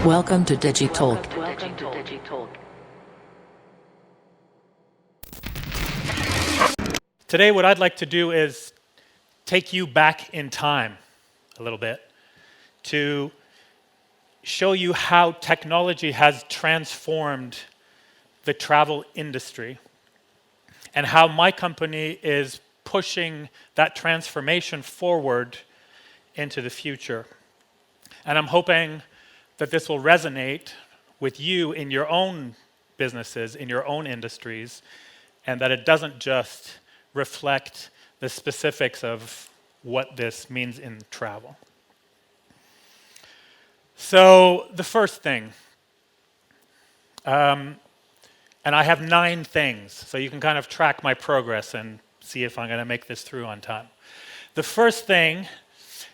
Welcome to DigitalK. Today, what I'd like to do is take you back in time a little bit to show you how technology has transformed the travel industry and how my company is pushing that transformation forward into the future. And I'm hoping that this will resonate with you in your own businesses, in your own industries, and that it doesn't just reflect the specifics of what this means in travel. So the first thing, and I have 9 things, so you can kind of track my progress and see if I'm going to make this through on time. The first thing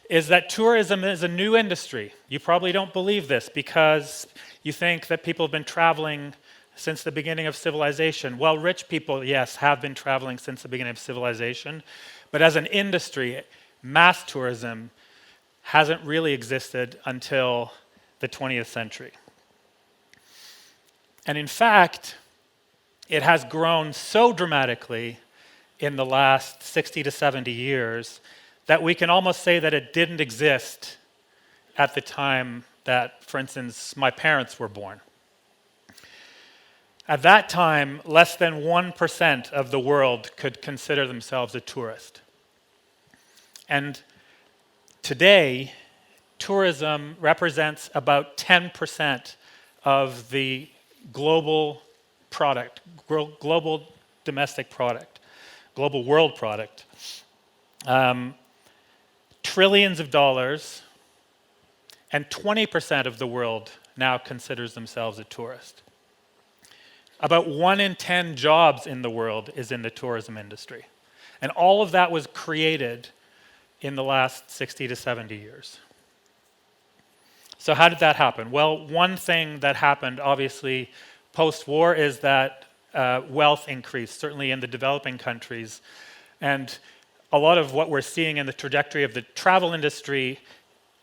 is that tourism is a new industry. You probably don't believe this because you think that people have been traveling since the beginning of civilization. Well, rich people, yes, have been traveling since the beginning of civilization, but as an industry, mass tourism hasn't really existed until the 20th century. And in fact, it has grown so dramatically in the last 60 to 70 years that we can almost say that it didn't exist at the time that, for instance, my parents were born. At that time, less than 1% of the world could consider themselves a tourist. And today, tourism represents about 10% of the global product, global domestic product, global world product. Trillions of dollars, and 20% of the world now considers themselves a tourist. About 1 in 10 jobs in the world is in the tourism industry. And all of that was created in the last 60 to 70 years. So how did that happen? Well, one thing that happened, obviously, post-war is that wealth increased, certainly in the developing countries. And a lot of what we're seeing in the trajectory of the travel industry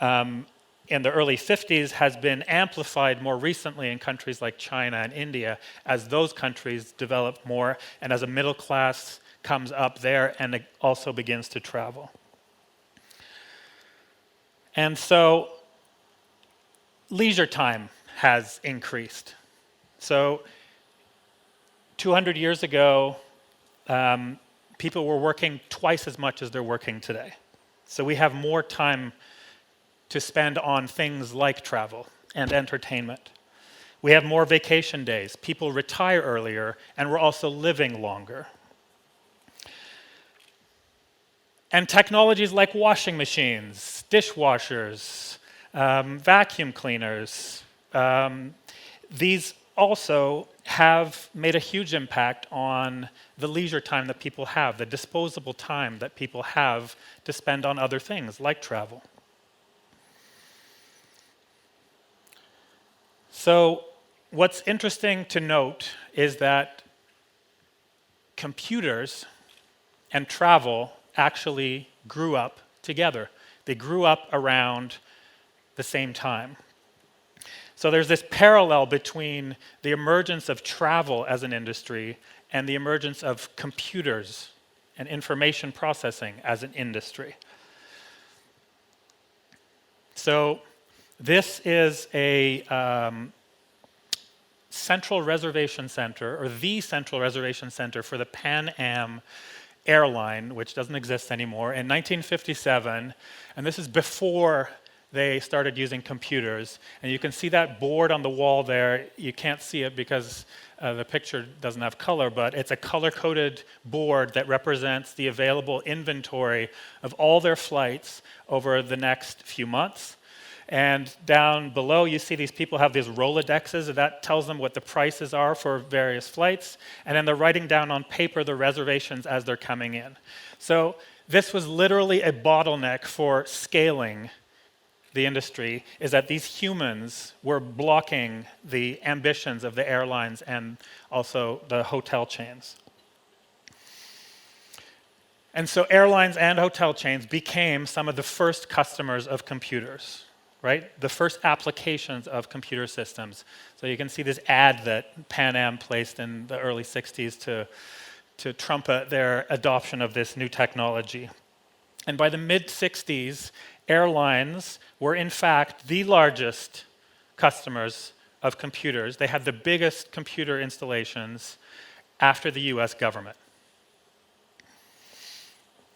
in the early 50s has been amplified more recently in countries like China and India as those countries develop more and as a middle class comes up there and it also begins to travel. And so leisure time has increased. So 200 years ago, people were working twice as much as they're working today. So we have more time to spend on things like travel and entertainment. We have more vacation days. People retire earlier, and we're also living longer. And technologies like washing machines, dishwashers, vacuum cleaners, these also have made a huge impact on the leisure time that people have, the disposable time that people have to spend on other things like travel. So what's interesting to note is that computers and travel actually grew up together. They grew up around the same time. So there's this parallel between the emergence of travel as an industry and the emergence of computers and information processing as an industry. So this is a central reservation center, or the central reservation center for the Pan Am airline, which doesn't exist anymore, in 1957, and this is before they started using computers. And you can see that board on the wall there. You can't see it because the picture doesn't have color, but it's a color-coded board that represents the available inventory of all their flights over the next few months. And down below, you see these people have these Rolodexes, and that tells them what the prices are for various flights. And then they're writing down on paper the reservations as they're coming in. So this was literally a bottleneck for scaling the industry, is that these humans were blocking the ambitions of the airlines and also the hotel chains. And so airlines and hotel chains became some of the first customers of computers. right? The first applications of computer systems. So you can see this ad that Pan Am placed in the early 60s to trumpet their adoption of this new technology. And by the mid-60s, airlines were in fact the largest customers of computers. They had the biggest computer installations after the US government.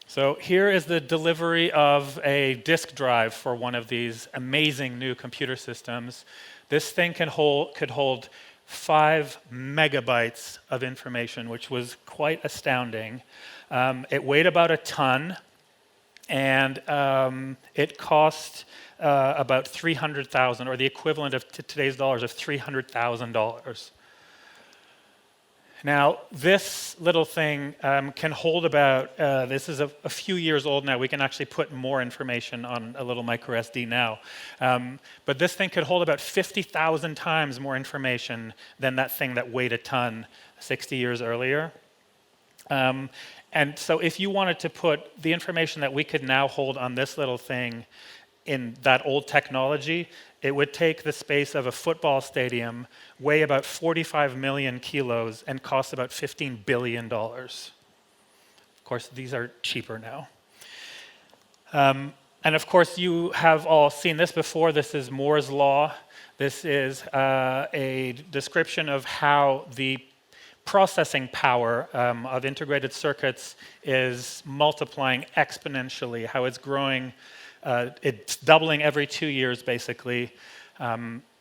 So here is the delivery of a disk drive for one of these amazing new computer systems. This thing could hold 5 megabytes of information, which was quite astounding. It weighed about a ton, and it cost about $300,000, or the equivalent of today's dollars of $300,000. Now, this little thing can hold about, this is a few years old now, we can actually put more information on a little micro SD now. But this thing could hold about 50,000 times more information than that thing that weighed a ton 60 years earlier. And so if you wanted to put the information that we could now hold on this little thing in that old technology, it would take the space of a football stadium, weigh about 45 million kilos, and cost about $15 billion. Of course, these are cheaper now. And of course, you have all seen this before. This is Moore's Law. This is a description of how the processing power of integrated circuits is multiplying exponentially, how it's growing. It's doubling every 2 years, basically,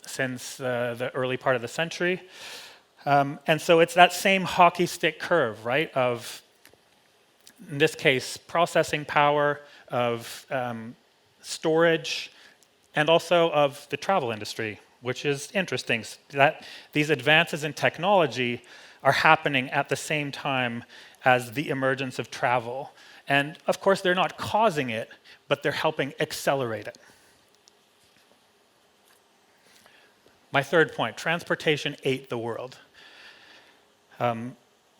since the early part of the century. And so it's that same hockey stick curve, right, of, in this case, processing power, of storage, and also of the travel industry, which is interesting. That these advances in technology are happening at the same time as the emergence of travel. And of course, they're not causing it, but they're helping accelerate it. My third point, transportation ate the world.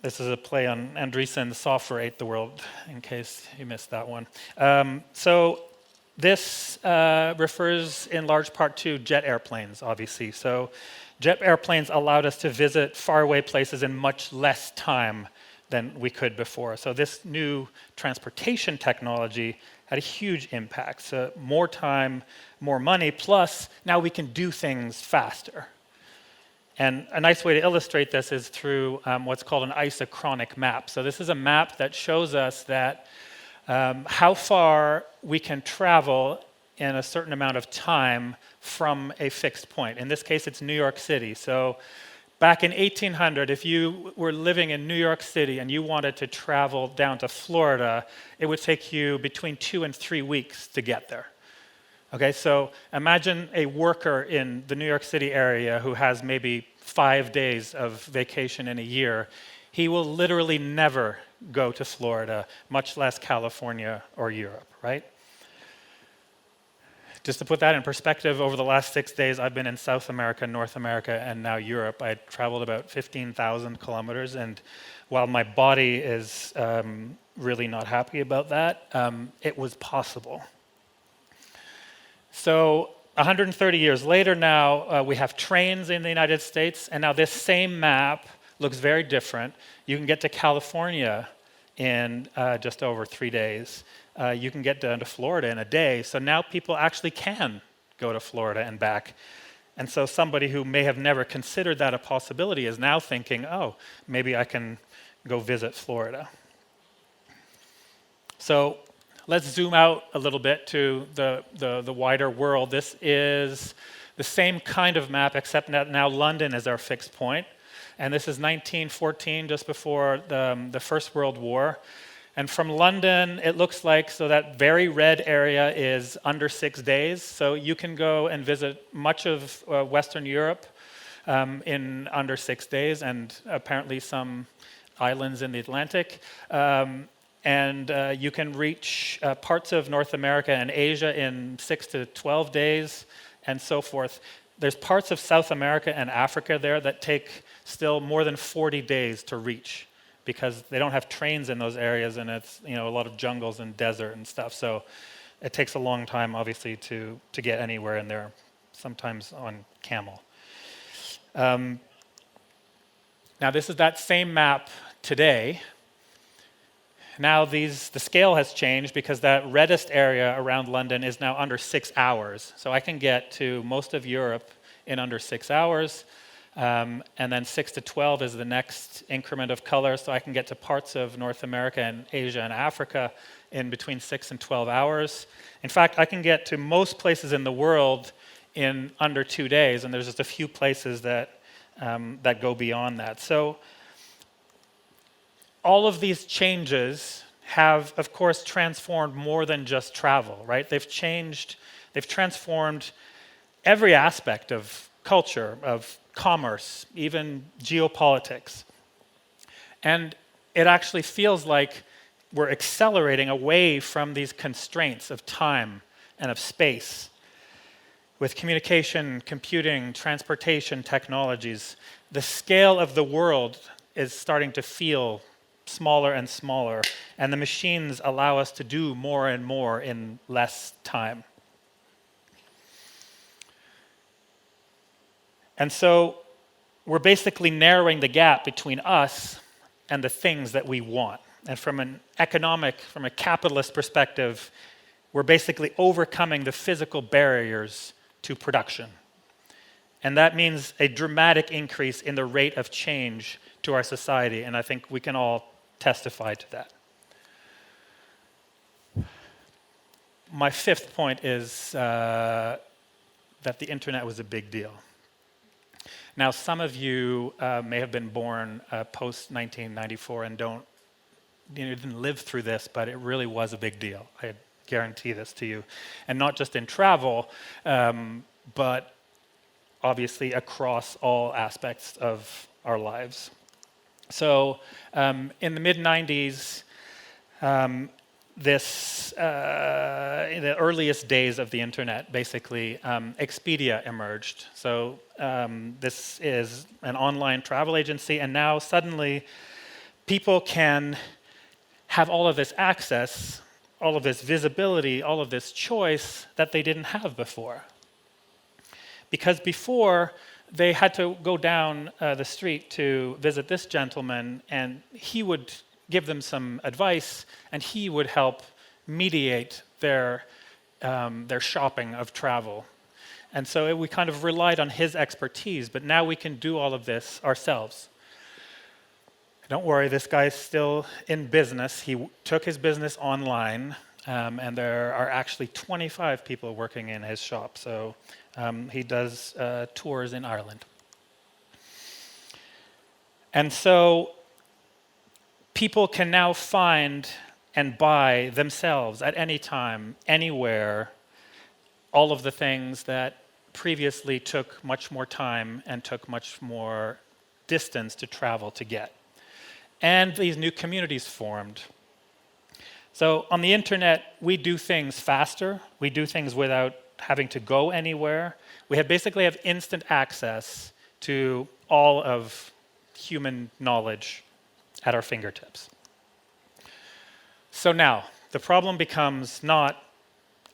This is a play on Andreessen's Software Ate the World, in case you missed that one. So this refers in large part to jet airplanes, obviously. So jet airplanes allowed us to visit faraway places in much less time than we could before. So this new transportation technology had a huge impact. So more time, more money, plus now we can do things faster. And a nice way to illustrate this is through what's called an isochronic map. So this is a map that shows us that how far we can travel in a certain amount of time from a fixed point. In this case, it's New York City. So back in 1800, if you were living in New York City and you wanted to travel down to Florida, it would take you between 2 and 3 weeks to get there. Okay, so imagine a worker in the New York City area who has maybe 5 days of vacation in a year. He will literally never go to Florida, much less California or Europe, right? Just to put that in perspective, over the last 6 days, I've been in South America, North America, and now Europe. I traveled about 15,000 kilometers, and while my body is really not happy about that, it was possible. So 130 years later now, we have trains in the United States, and now this same map looks very different. You can get to California in just over 3 days. You can get down to Florida in a day. So now people actually can go to Florida and back. And so somebody who may have never considered that a possibility is now thinking, oh, maybe I can go visit Florida. So let's zoom out a little bit to the wider world. This is the same kind of map, except that now London is our fixed point. And this is 1914, just before the First World War. And from London, it looks like, so that very red area is under 6 days. So you can go and visit much of Western Europe in under 6 days, and apparently some islands in the Atlantic. And you can reach parts of North America and Asia in 6 to 12 days, and so forth. There's parts of South America and Africa there that take still more than 40 days to reach, because they don't have trains in those areas, and it's a lot of jungles and desert and stuff. So it takes a long time, obviously, to get anywhere, and they're sometimes on camel. Now, this is that same map today. Now the scale has changed because that reddest area around London is now under 6 hours. So I can get to most of Europe in under 6 hours. And then 6 to 12 is the next increment of color. So I can get to parts of North America and Asia and Africa in between 6 and 12 hours. In fact, I can get to most places in the world in under 2 days. And there's just a few places that go beyond that. So all of these changes have, of course, transformed more than just travel, right? They've transformed every aspect of culture, of commerce, even geopolitics. And it actually feels like we're accelerating away from these constraints of time and of space. With communication, computing, transportation technologies, the scale of the world is starting to feel smaller and smaller, and the machines allow us to do more and more in less time. And so we're basically narrowing the gap between us and the things that we want. And from a capitalist perspective, we're basically overcoming the physical barriers to production. And that means a dramatic increase in the rate of change to our society, and I think we can all testify to that. My fifth point is that the internet was a big deal. Now, some of you may have been born post-1994 and didn't live through this, but it really was a big deal. I guarantee this to you. And not just in travel, but obviously across all aspects of our lives. So in the mid-90s, in the earliest days of the internet, basically, Expedia emerged. So this is an online travel agency, and now suddenly people can have all of this access, all of this visibility, all of this choice that they didn't have before. Because before, they had to go down the street to visit this gentleman, and he would give them some advice, and he would help mediate their shopping of travel. And so we kind of relied on his expertise, but now we can do all of this ourselves. Don't worry, this guy's still in business. He took his business online, and there are actually 25 people working in his shop. So he does tours in Ireland. And so people can now find and buy themselves at any time, anywhere, all of the things that previously took much more time and took much more distance to travel to get. And these new communities formed. So on the internet, we do things faster. We do things without having to go anywhere. We basically have instant access to all of human knowledge at our fingertips. So now, the problem becomes not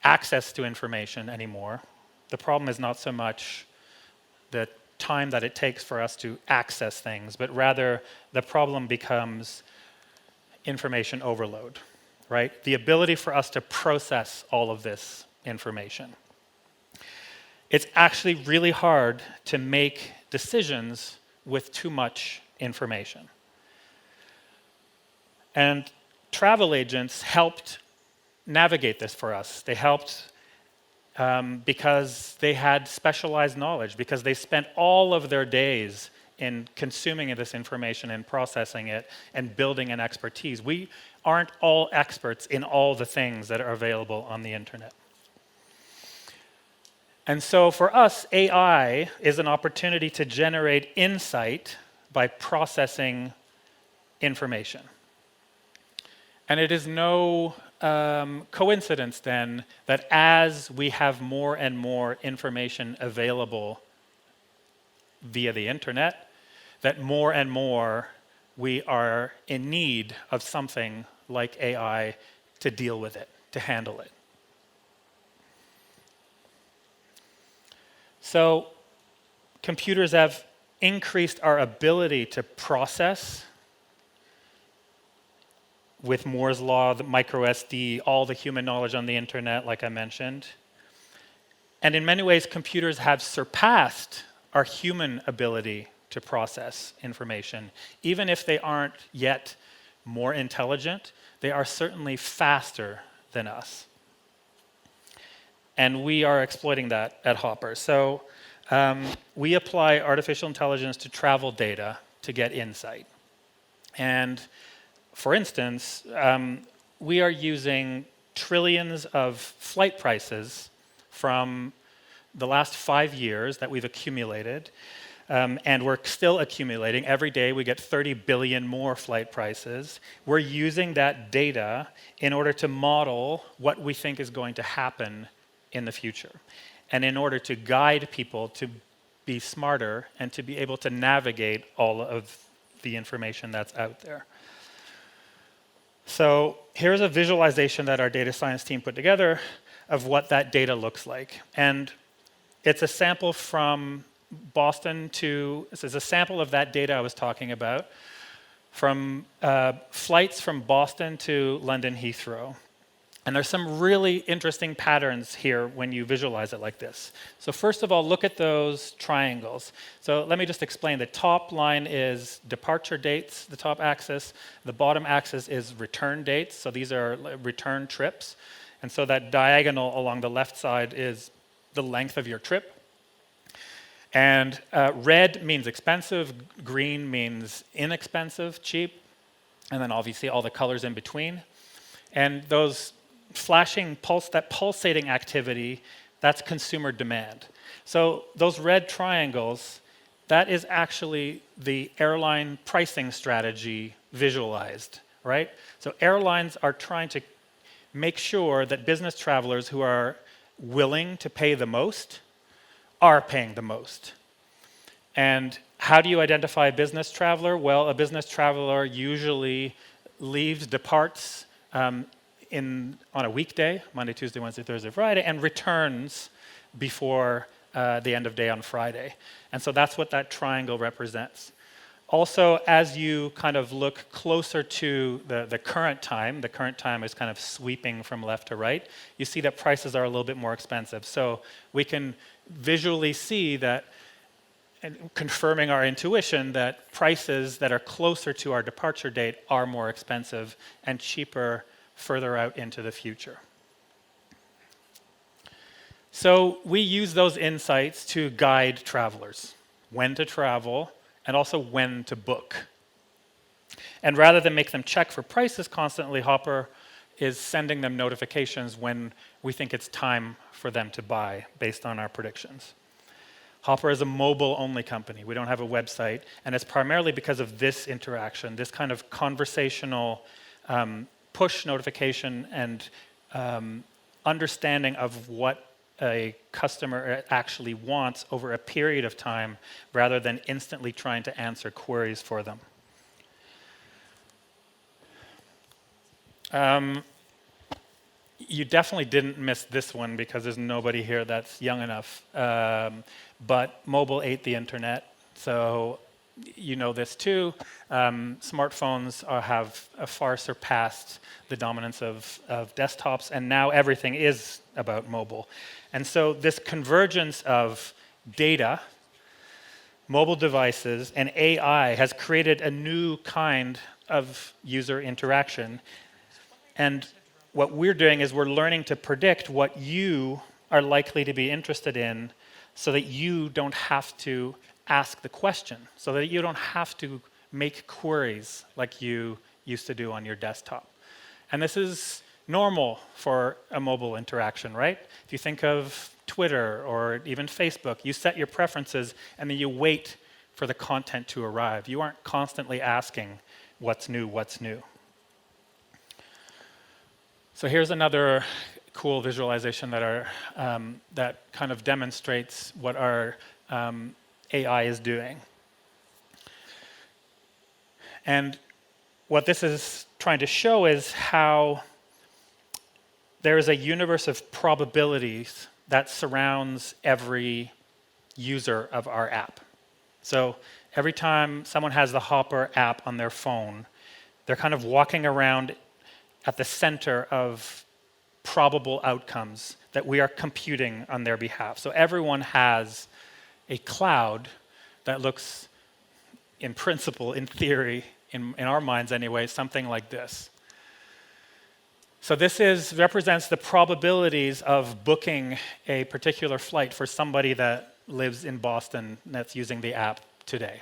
access to information anymore. The problem is not so much the time that it takes for us to access things, but rather the problem becomes information overload, right? The ability for us to process all of this information. It's actually really hard to make decisions with too much information. And travel agents helped navigate this for us. They helped because they had specialized knowledge, because they spent all of their days in consuming this information and processing it and building an expertise. We aren't all experts in all the things that are available on the internet. And so for us, AI is an opportunity to generate insight by processing information. And it is no coincidence then that as we have more and more information available via the internet, that more and more we are in need of something like AI to deal with it, to handle it. So computers have increased our ability to process with Moore's law, the micro SD, all the human knowledge on the internet, like I mentioned. And in many ways, computers have surpassed our human ability to process information. Even if they aren't yet more intelligent, they are certainly faster than us. And we are exploiting that at Hopper. So we apply artificial intelligence to travel data to get insight. And for instance, we are using trillions of flight prices from the last 5 years that we've accumulated, and we're still accumulating. Every day we get 30 billion more flight prices. We're using that data in order to model what we think is going to happen in the future, and in order to guide people to be smarter and to be able to navigate all of the information that's out there. So here's a visualization that our data science team put together of what that data looks like. And it's a sample from Boston to, this is a sample of that data I was talking about, from flights from Boston to London Heathrow. And there's some really interesting patterns here when you visualize it like this. So first of all, look at those triangles. So let me just explain. The top line is departure dates, the top axis. The bottom axis is return dates. So these are return trips. And so that diagonal along the left side is the length of your trip. And red means expensive, green means inexpensive, cheap, and then obviously all the colors in between. And those flashing that pulsating activity, that's consumer demand. So those red triangles, that is actually the airline pricing strategy visualized, right? So airlines are trying to make sure that business travelers who are willing to pay the most are paying the most. And how do you identify a business traveler? Well, a business traveler usually departs on a weekday, Monday, Tuesday, Wednesday, Thursday, Friday, and returns before the end of day on Friday. And so that's what that triangle represents. Also, as you kind of look closer to the current time is kind of sweeping from left to right, you see that prices are a little bit more expensive. So we can visually see that, and confirming our intuition, that prices that are closer to our departure date are more expensive and cheaper further out into the future. So we use those insights to guide travelers, when to travel, and also when to book. And rather than make them check for prices constantly, Hopper is sending them notifications when we think it's time for them to buy based on our predictions. Hopper is a mobile-only company. We don't have a website, and it's primarily because of this interaction, this kind of conversational push notification and understanding of what a customer actually wants over a period of time rather than instantly trying to answer queries for them. You definitely didn't miss this one because there's nobody here that's young enough. But mobile ate the internet, so you know this too. Smartphones have far surpassed the dominance of desktops, and now everything is about mobile. And so this convergence of data, mobile devices, and AI has created a new kind of user interaction. And what we're doing is we're learning to predict what you are likely to be interested in so that you don't have to ask the question, so that you don't have to make queries like you used to do on your desktop. And this is normal for a mobile interaction, right? If you think of Twitter or even Facebook, you set your preferences and then you wait for the content to arrive. You aren't constantly asking what's new, what's new. So here's another cool visualization that kind of demonstrates what our AI is doing. And what this is trying to show is how there is a universe of probabilities that surrounds every user of our app. So every time someone has the Hopper app on their phone, they're kind of walking around at the center of probable outcomes that we are computing on their behalf. So everyone has a cloud that looks, in principle, in theory, in our minds anyway, something like this. So this represents the probabilities of booking a particular flight for somebody that lives in Boston that's using the app today.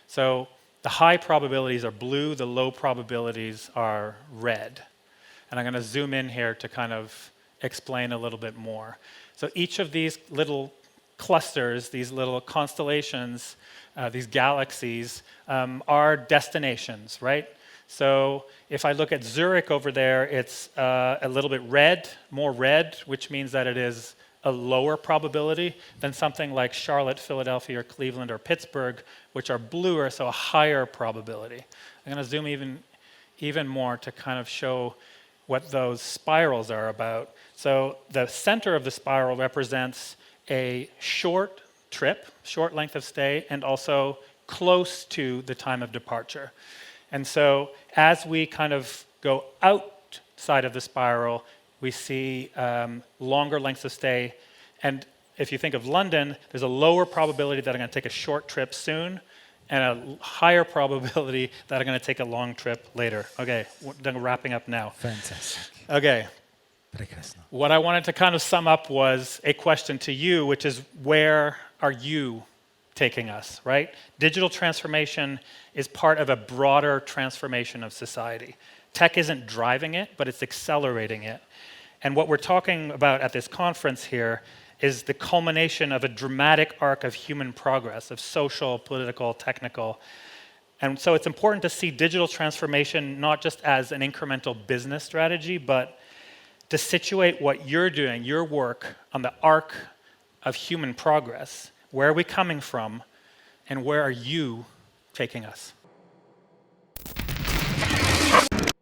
So the high probabilities are blue, the low probabilities are red. And I'm going to zoom in here to kind of explain a little bit more. So each of these little clusters, these little constellations, these galaxies, are destinations, right? So if I look at Zurich over there, it's a little bit red, more red, which means that it is a lower probability than something like Charlotte, Philadelphia, or Cleveland, or Pittsburgh, which are bluer, so a higher probability. I'm going to zoom even more to kind of show what those spirals are about. So the center of the spiral represents a short trip, short length of stay, and also close to the time of departure. And so as we kind of go outside of the spiral, we see longer lengths of stay. And if you think of London, there's a lower probability that I'm going to take a short trip soon, and a higher probability that I'm going to take a long trip later. Okay, we're wrapping up now. Fantastic. Okay. Прекрасно. What I wanted to kind of sum up was a question to you, which is, where are you taking us, right? Digital transformation is part of a broader transformation of society. Tech isn't driving it, but it's accelerating it. And what we're talking about at this conference here is the culmination of a dramatic arc of human progress, of social, political, technical. And so it's important to see digital transformation not just as an incremental business strategy, but to situate what you're doing, your work, on the arc of human progress. Where are we coming from, and where are you taking us?